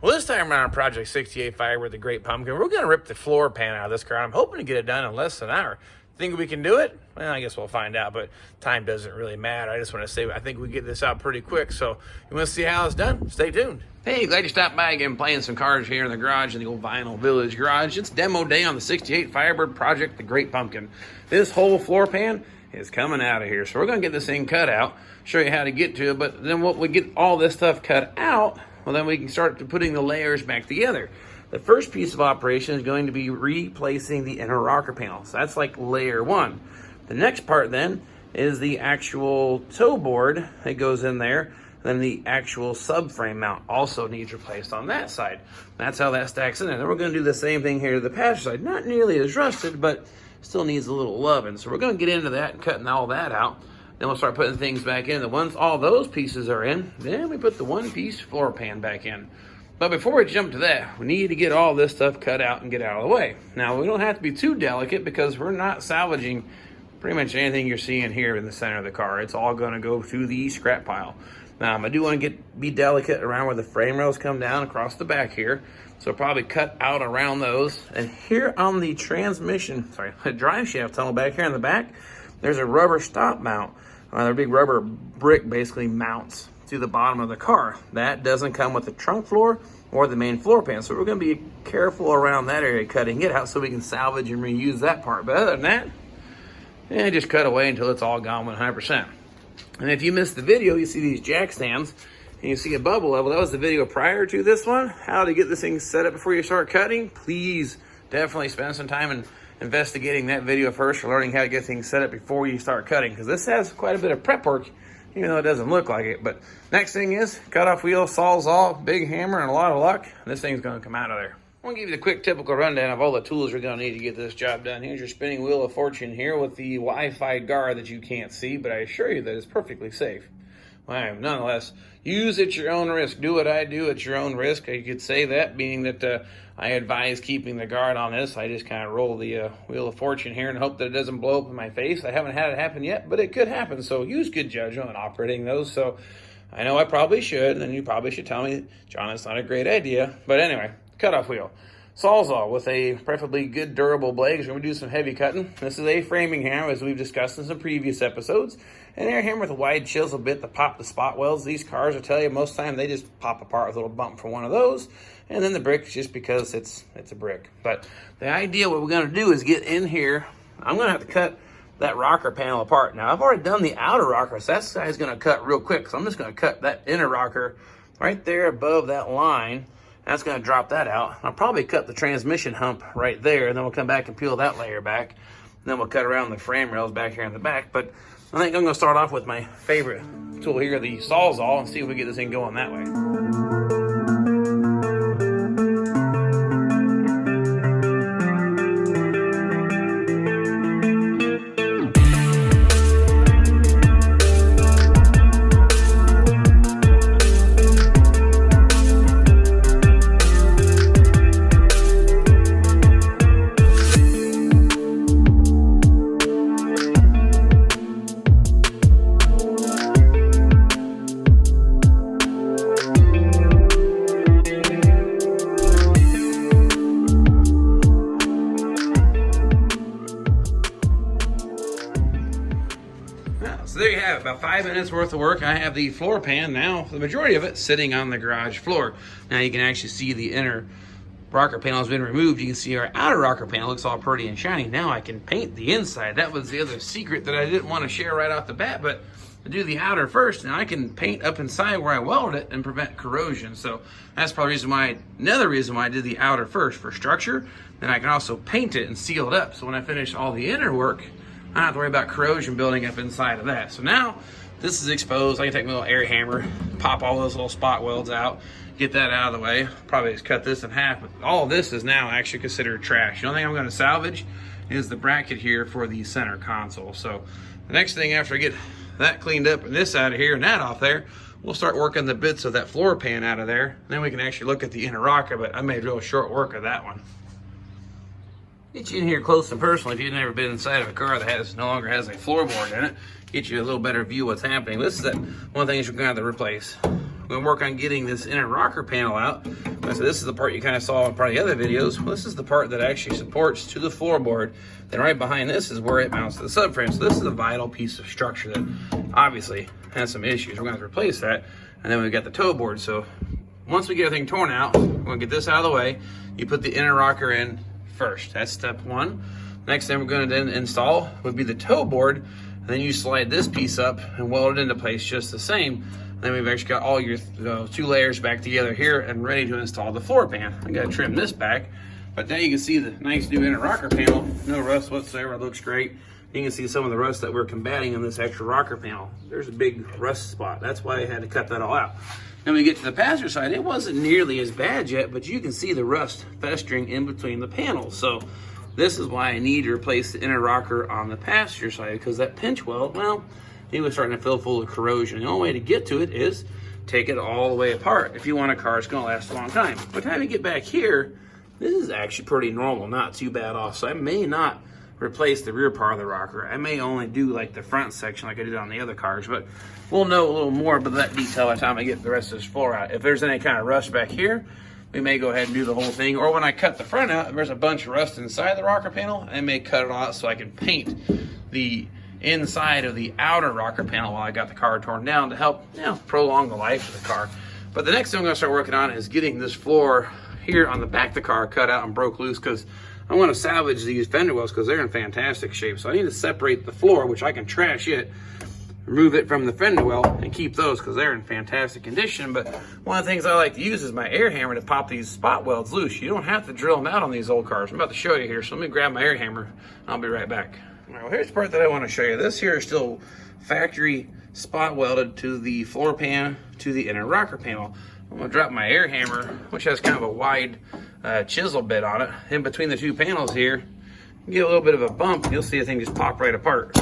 Well, this time around on Project 68 Firebird, the Great Pumpkin, we're going to rip the floor pan out of this car. I'm hoping to get it done in less than an hour. Think we can do it? Well, I guess we'll find out, but time doesn't really matter. I just want to say I think we get this out pretty quick. So you want to see how it's done? Stay tuned. Hey, glad you stopped by again, playing some cars here in the garage, in the old Vinyl Village garage. It's demo day on the 68 Firebird Project, the Great Pumpkin. This whole floor pan is coming out of here. So we're going to get this thing cut out, show you how to get to it. But then once we get all this stuff cut out, well, then we can start putting the layers back together. The first piece of operation is going to be replacing the inner rocker panel. So that's like layer one. The next part then is the actual toe board that goes in there. Then the actual subframe mount also needs replaced on that side. That's how that stacks in there. Then we're going to do the same thing here to the passenger side. Not nearly as rusted, but still needs a little loving. So we're going to get into that and cutting all that out. Then we'll start putting things back in. And once all those pieces are in, then we put the one-piece floor pan back in. But before we jump to that, we need to get all this stuff cut out and get out of the way. Now, we don't have to be too delicate because we're not salvaging pretty much anything you're seeing here in the center of the car. It's all going to go to the scrap pile. I do want to be delicate around where the frame rails come down across the back here. So probably cut out around those. And here on the drive shaft tunnel back here in the back, there's a rubber stop mount. They're big rubber brick basically mounts to the bottom of the car. That doesn't come with the trunk floor or the main floor pan. So we're going to be careful around that area, cutting it out so we can salvage and reuse that part. But other than that, just cut away until it's all gone 100%. And if you missed the video, you see these jack stands and you see a bubble level. That was the video prior to this one. How to get this thing set up before you start cutting. Please definitely spend some time in investigating that video first for learning how to get things set up before you start cutting, because this has quite a bit of prep work, even though it doesn't look like it. But next thing is cutoff wheel, sawzall, big hammer, and a lot of luck, and this thing's going to come out of there. I'm going to give you the quick typical rundown of all the tools you're going to need to get this job done. Here's your spinning wheel of fortune here with the Wi-Fi guard that you can't see, but I assure you that it's perfectly safe. Well, nonetheless, use at your own risk. Do what I do at your own risk. I could say that, being that I advise keeping the guard on this. I just kind of roll the wheel of fortune here and hope that it doesn't blow up in my face. I haven't had it happen yet, but it could happen. So use good judgment on operating those. So I know I probably should, and you probably should tell me, John, it's not a great idea. But anyway, cutoff wheel. Sawzall with a preferably good durable blade because we're going to do some heavy cutting. This is a framing hammer, as we've discussed in some previous episodes. An air hammer with a wide chisel bit to pop the spot welds. These cars, I tell you, most of the time they just pop apart with a little bump from one of those. And then the brick, just because it's a brick. But the idea, what we're going to do is get in here. I'm going to have to cut that rocker panel apart. Now, I've already done the outer rocker, so that guy's going to cut real quick. So I'm just going to cut that inner rocker right there above that line. That's going to drop that out. I'll probably cut the transmission hump right there, and then we'll come back and peel that layer back. And then we'll cut around the frame rails back here in the back. But I think I'm going to start off with my favorite tool here, the Sawzall, and see if we get this thing going that way. So there you have it, about 5 minutes worth of work. I have the floor pan now, the majority of it sitting on the garage floor. Now you can actually see the inner rocker panel has been removed. You can see our outer rocker panel looks all pretty and shiny. Now I can paint the inside. That was the other secret that I didn't want to share right off the bat, but I do the outer first, and I can paint up inside where I welded it and prevent corrosion. So that's probably another reason why I did the outer first, for structure. Then I can also paint it and seal it up. So when I finish all the inner work, I don't have to worry about corrosion building up inside of that. So now this is exposed. I can take my little air hammer, pop all those little spot welds out, get that out of the way. Probably just cut this in half, but all of this is now actually considered trash. The only thing I'm going to salvage is the bracket here for the center console. So the next thing after I get that cleaned up and this out of here and that off there, we'll start working the bits of that floor pan out of there. Then we can actually look at the inner rocker, but I made real short work of that one. Get you in here close and personal if you've never been inside of a car that no longer has a floorboard in it. Get you a little better view of what's happening. This is one of the things you're going to have to replace. we're gonna work on getting this inner rocker panel out. So this is the part you kind of saw in probably the other videos. Well, this is the part that actually supports to the floorboard. Then right behind this is where it mounts to the subframe. So this is a vital piece of structure that obviously has some issues. We're gonna have to replace that. And then we've got the toe board. So once we get everything torn out, we're gonna get this out of the way. You put the inner rocker in first. That's step one. Next thing we're gonna then install would be the toe board. And then you slide this piece up and weld it into place just the same. Then we've actually got all your two layers back together here and ready to install the floor pan. I gotta trim this back, but now you can see the nice new inner rocker panel. No rust whatsoever, it looks great. You can see some of the rust that we're combating on this extra rocker panel. There's a big rust spot. That's why I had to cut that all out. Then we get to the passenger side, it wasn't nearly as bad yet, but you can see the rust festering in between the panels. So this is why I need to replace the inner rocker on the passenger side, because that pinch weld, well, it was starting to fill full of corrosion. The only way to get to it is take it all the way apart if you want a car that's gonna last a long time. By the time you get back here, this is actually pretty normal, not too bad off. So I may not replace the rear part of the rocker. I may only do like the front section like I did on the other cars, but we'll know a little more about that detail by the time I get the rest of this floor out. If there's any kind of rust back here, we may go ahead and do the whole thing. Or when I cut the front out, if there's a bunch of rust inside the rocker panel, I may cut it out so I can paint the inside of the outer rocker panel while I got the car torn down to help, prolong the life of the car. But the next thing I'm gonna start working on is getting this floor here on the back of the car cut out and broke loose, because I want to salvage these fender wells because they're in fantastic shape. So I need to separate the floor, which I can trash it, remove it from the fender well, and keep those because they're in fantastic condition. But one of the things I like to use is my air hammer to pop these spot welds loose. You don't have to drill them out on these old cars. I'm about to show you here, so let me grab my air hammer. I'll be right back. All right, well, here's the part that I want to show you. This here is still factory spot welded to the floor pan to the inner rocker panel. I'm gonna drop my air hammer, which has kind of a wide chisel bit on it, in between the two panels here. Get a little bit of a bump, you'll see the thing just pop right apart.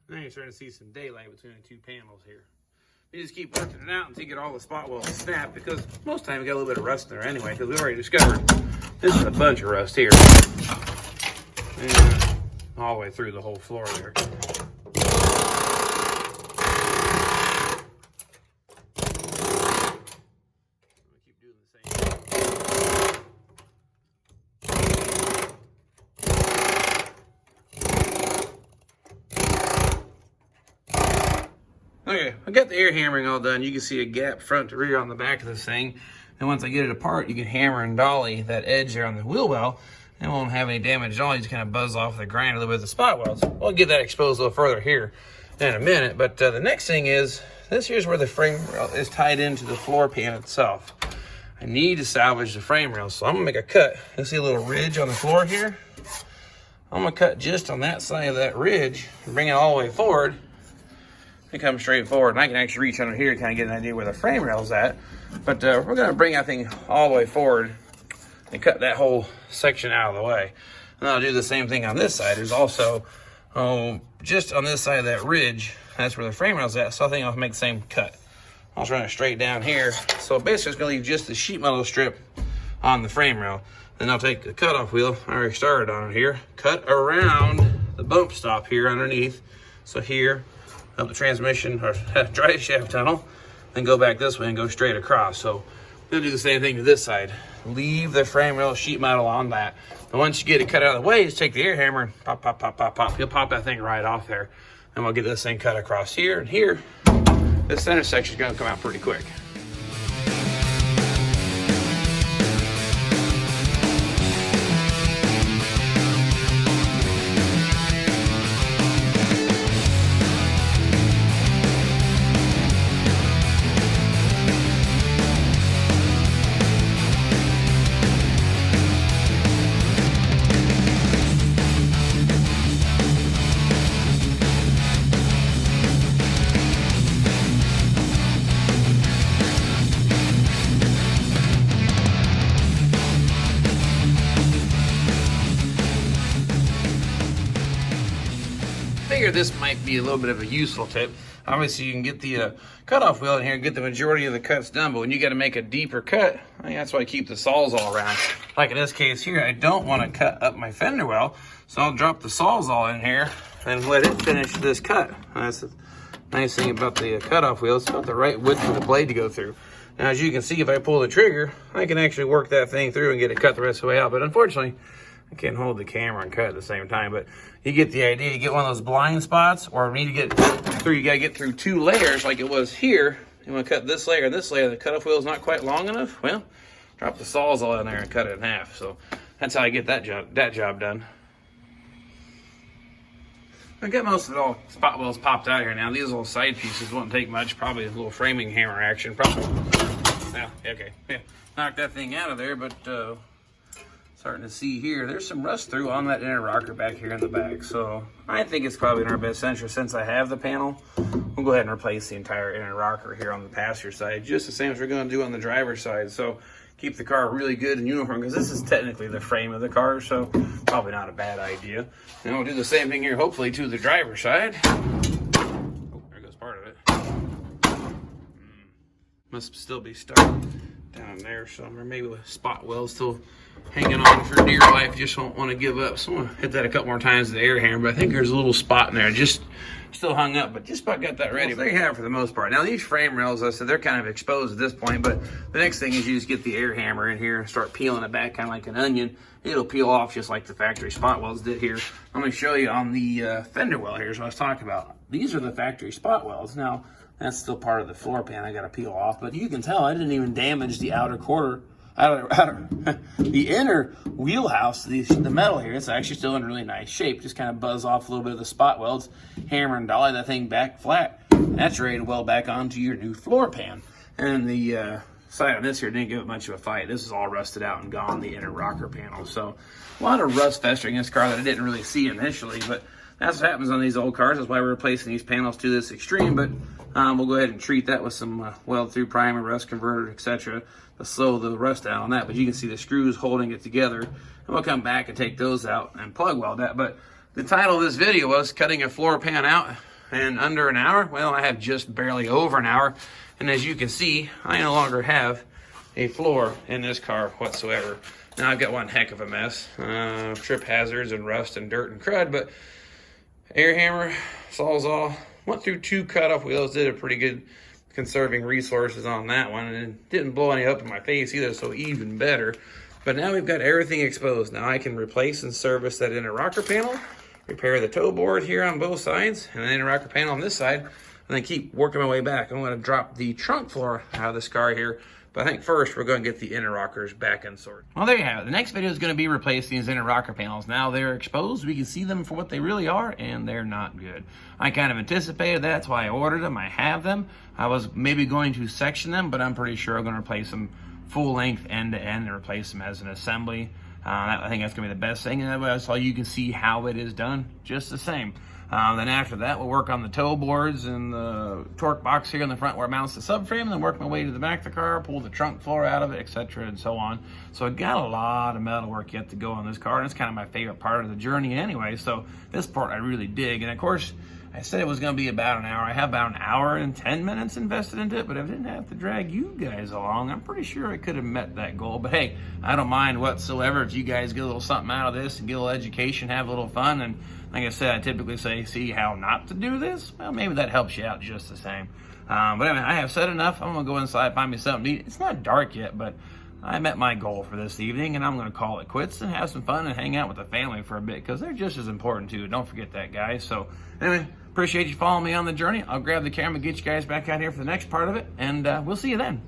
Now you're starting to see some daylight between the two panels here. You just keep working it out until you get all the spot welds snapped, because most of the time you got a little bit of rust in there anyway, because we already discovered this is a bunch of rust here. And all the way through the whole floor there. Keep doing the same. Okay, I got the air hammering all done. You can see a gap front to rear on the back of this thing. And once I get it apart, you can hammer and dolly that edge there on the wheel well, and it won't have any damage at all. You just kind of buzz off the grind a little bit of the spot welds. We'll get that exposed a little further here in a minute. But the next thing is, this here's where the frame rail is tied into the floor pan itself. I need to salvage the frame rail, so I'm gonna make a cut. You'll see a little ridge on the floor here. I'm gonna cut just on that side of that ridge and bring it all the way forward. It comes straight forward, and I can actually reach under here to kind of get an idea where the frame rail's at. But we're gonna bring that thing all the way forward and cut that whole section out of the way. And I'll do the same thing on this side. There's also, just on this side of that ridge, that's where the frame rail's at, so I think I'll make the same cut. I'll just run it straight down here. So basically it's gonna leave just the sheet metal strip on the frame rail. Then I'll take the cutoff wheel, I already started on it here, cut around the bump stop here underneath. So here, up the transmission or drive shaft tunnel, then go back this way and go straight across. So we'll do the same thing to this side. Leave the frame rail sheet metal on that. And once you get it cut out of the way, just take the air hammer and pop, pop, pop, pop, pop. You'll pop that thing right off there. And we'll get this thing cut across here and here. This center section is gonna come out pretty quick. figured this might be a little bit of a useful tip. Obviously, you can get the cutoff wheel in here and get the majority of the cuts done, but when you got to make a deeper cut, I think that's why I keep the saws all around. Like in this case here, I don't want to cut up my fender well, so I'll drop the saws all in here and let it finish this cut. That's the nice thing about the cutoff wheel. It's about the right width for the blade to go through. Now, as you can see, if I pull the trigger, I can actually work that thing through and get it cut the rest of the way out. But unfortunately, I can't hold the camera and cut at the same time. But you get the idea. You get one of those blind spots, or you need to get through. You got to get through 2 layers, like it was here. You want to cut this layer and this layer. The cutoff wheel is not quite long enough. Well, drop the saws all in there and cut it in half. So that's how I get that job done. I got most of it all spot wells popped out here now. These little side pieces won't take much. Probably a little framing hammer action. Probably. Now, okay, yeah, knock that thing out of there. But starting to see here, there's some rust through on that inner rocker back here in the back. So I think it's probably in our best interest, since I have the panel, we'll go ahead and replace the entire inner rocker here on the passenger side, just the same as we're going to do on the driver's side. So keep the car really good and uniform, because this is technically the frame of the car, so probably not a bad idea. And we'll do the same thing here, hopefully, to the driver's side. Oh, there goes part of it. Must still be stuck down there somewhere. Maybe the spot well's still hanging on for dear life. Just won't want to give up. So I'm going to hit that a couple more times with the air hammer, but I think there's a little spot in there. Just still hung up, but just about got that ready. Well, there you have it for the most part. Now, these frame rails, I said, they're kind of exposed at this point, but the next thing is you just get the air hammer in here and start peeling it back kind of like an onion. It'll peel off just like the factory spot welds did here. I'm going to show you on the fender well here is what I was talking about. These are the factory spot welds. Now, that's still part of the floor pan I got to peel off, but you can tell I didn't even damage the outer quarter. The inner wheelhouse, the metal here, it's actually still in really nice shape. Just kind of buzz off a little bit of the spot welds, hammer and dolly that thing back flat. That's ready to weld back onto your new floor pan. And the side on this here didn't give it much of a fight. This is all rusted out and gone, the inner rocker panel. So a lot of rust festering in this car that I didn't really see initially, but that's what happens on these old cars. That's why we're replacing these panels to this extreme. But we'll go ahead and treat that with some weld-through primer, rust converter, etc. to slow the rust down on that. But you can see the screws holding it together. And we'll come back and take those out and plug weld that. But the title of this video was Cutting a Floor Pan Out in Under an Hour. Well, I have just barely over an hour. And as you can see, I no longer have a floor in this car whatsoever. Now I've got one heck of a mess. Trip hazards and rust and dirt and crud. But air hammer, sawzall, went through 2 cutoff wheels, did a pretty good conserving resources on that one, and it didn't blow any up in my face either, so even better. But now we've got everything exposed. Now I can replace and service that inner rocker panel, repair the toe board here on both sides, and the inner rocker panel on this side, and then keep working my way back. I'm going to drop the trunk floor out of this car here, but I think first we're going to get the inner rockers back in sort. Well, there you have it. The next video is going to be replacing these inner rocker panels. Now they're exposed. We can see them for what they really are, and they're not good. I kind of anticipated that. That's why I ordered them. I have them. I was maybe going to section them, but I'm pretty sure I'm going to replace them full length end to end and replace them as an assembly. I think that's going to be the best thing. And that's all you can see how it is done, just the same. Then after that, we'll work on the toe boards and the torque box here in the front where it mounts the subframe, and then work my way to the back of the car, pull the trunk floor out of it, etc., and so on. So I got a lot of metal work yet to go on this car, and it's kind of my favorite part of the journey anyway. So this part I really dig. And of course, I said it was going to be about an hour. I have about an hour and 10 minutes invested into it, but if I didn't have to drag you guys along, I'm pretty sure I could have met that goal. But hey, I don't mind whatsoever if you guys get a little something out of this and get a little education, have a little fun. And like I said, I typically say, see how not to do this? Well, maybe that helps you out just the same. But anyway, I have said enough. I'm going to go inside, find me something to eat. It's not dark yet, but I met my goal for this evening, and I'm going to call it quits and have some fun and hang out with the family for a bit, because they're just as important too. Don't forget that, guys. So anyway, appreciate you following me on the journey. I'll grab the camera, get you guys back out here for the next part of it, and we'll see you then.